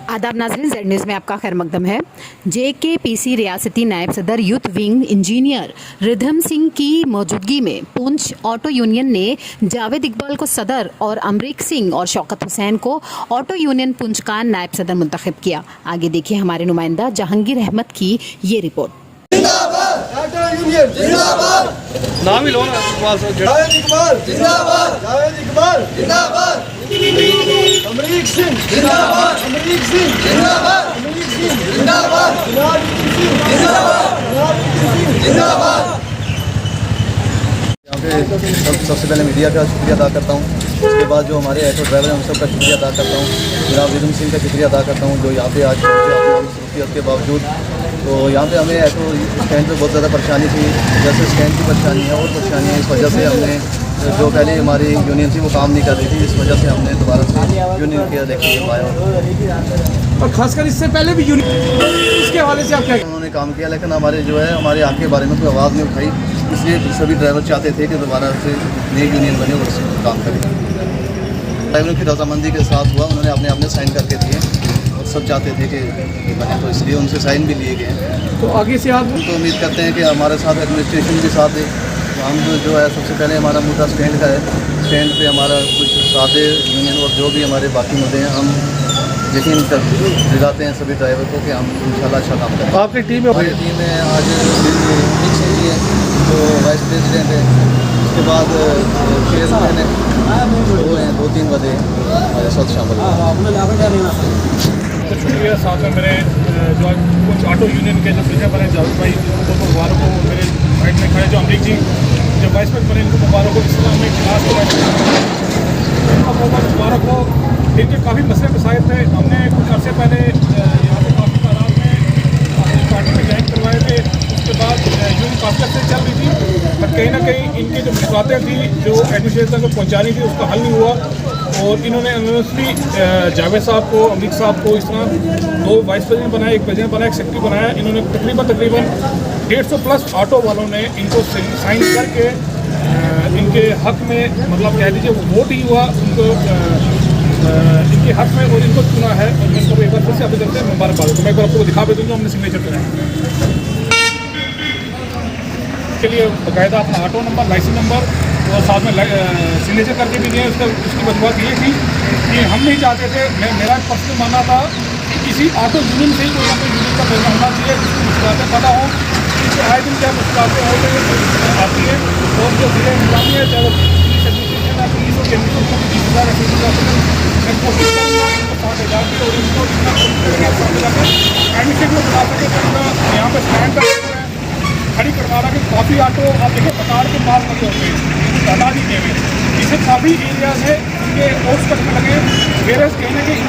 आदाब नाज़रीन, Z news में आपका खैर मकदम है। JKPC रियासती नायब सदर youth wing engineer rhythm Singh की मौजूदगी में पुंछ ऑटो यूनियन ने जावेद इकबाल को सदर और अमरीक सिंह और शौकत हुसैन को ऑटो यूनियन पुंछ का नायब सदर मुंतखब किया। आगे देखिए हमारे नुमाइंदा जहांगीर अहमद की ये रिपोर्ट। नाम ही लो ना, जावेद इकबाल जिंदाबाद, जावेद इकबाल जिंदाबाद, अमरीक सिंह जिंदाबाद, अमरीक सिंह जिंदाबाद, अमरीक सिंह जिंदाबाद, जिंदाबाद। यहाँ पे सबसे पहले मीडिया का शुक्रिया अदा करता हूँ। उसके बाद जो हमारे ऑटो ड्राइवर हैं उन सबका शुक्रिया अदा करता हूँ। जनाब रिधम सिंह का शुक्रिया अदा करता हूँ जो यहाँ पे आज पहुँचे अपनी मसरूफियत के बावजूद। तो यहाँ पे हमें ऑटो स्टैंड पे बहुत ज़्यादा परेशानी थी, जैसे स्टैंड की परेशानी है और परेशानी है। इस वजह से हमने जो पहले हमारी यूनियन थी वो काम नहीं कर रही थी, इस वजह से हमने दोबारा से यूनियन के इलेक्शन करवाया। और खासकर इससे पहले भी यूनियन इसके हवाले से आप क्या उन्होंने काम किया, लेकिन हमारे जो है हमारे आगे बारे में कोई आवाज़ नहीं उठाई। इसलिए सभी ड्राइवर चाहते थे कि दोबारा से नई यूनियन बने और उसमें काम करें। ड्राइवरों की रजामंदी के साथ हुआ, उन्होंने अपने साइन करके दिए और सब चाहते थे कि बने, तो इसलिए उनसे साइन भी लिए गए। तो आगे से आप तो उम्मीद करते हैं कि हमारे साथ एडमिनिस्ट्रेशन भी साथ है। तो हम जो है सबसे पहले हमारा मुद्दा स्टैंड का है। स्टैंड पे हमारा कुछ सादे यूनियन और जो भी हमारे बाकी मुद्दे हैं हम यकीन दिलाते हैं सभी ड्राइवर को कि हम इंशाल्लाह अच्छा काम करें। आपकी टीम में हमारी टीम में आज अमरीक सिंह जी है जो वाइस प्रेसिडेंट है, उसके बाद चेयरमैन है, वो हैं 2-3 बजे हमारे साथ शामिल हैं। शुक्रिया। साथ में मेरे जो आज कुछ ऑटो यूनियन के जो प्रेसिडेंट बने जावेद भाई उनको मुबारक हो, मेरे साइड में खड़े जो अमरीक जी जो वाइस प्रेसिडेंट बने इनको मुबारक हो। इस्लाम में क्लास इनको बहुत मुबारक हो। इनके काफ़ी मसले मसाइल थे, हमने कुछ अर्से पहले यहाँ पे काफ़ी तादाद में अपनी पार्टी में ज्वाइन करवाए थे। उसके बाद यूनियन काफ़ी अर्से चल रही थी, पर कहीं ना कहीं इनकी जो मुश्किलें थी जो एडमिनिस्ट्रेशन को पहुँचानी थी उसका हल नहीं हुआ। और इन्होंने अनोनिमसली जावेद साहब को, अमरीक साहब को इस तरह 2 वाइस प्रेसिडेंट बनाए, एक प्रेसिडेंट बनाया, एक सेक्रेटरी बनाया। इन्होंने तकरीबन 150+ ऑटो वालों ने इनको साइन करके इनके हक में, मतलब कह लीजिए वो वोट ही हुआ उनको इनके हक में और इनको चुना है। और मैं इनको एक बार फिर से अभी करते हैं मुबारकबाद। तो मैं एक बार आपको दिखा भी दूँगा, हमने सिग्नेचर कराया के लिए बाकायदा अपना ऑटो नंबर, लाइसेंस नंबर और साथ में सिग्नेचर करके भी दिए। उसकी वजूहत ये थी कि हम नहीं चाहते थे, मेरा पर्सनल मानना था कि किसी ऑटो यूनियन से ही कोई अपने यूनियन का प्रेसिडेंट होना चाहिए जिसकी मुश्किलें पता हों, जिससे आए दिन क्या मुश्किलें हो आती है। और जो जिले निगरानी है, चाहे वो पुलिस एडमिनिस्ट्रेशन है, पुलिस और एडमिनिस्ट्रेशन 20,000 मैं कोशिश करूँगा इनको साथ ले जाकर और इनको एडमिनिस्ट्रेशन को बता सके। यहाँ पर स्टैंड पर खड़ी करवा रहा कि काफ़ी ऑटो आप देखिए कतार के पास लगे होते हैं, दादा जी देवे इसे काफ़ी एरियाज है उनके पोस्ट तक लगे। वेरस कहीं ना कहीं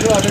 जो आगे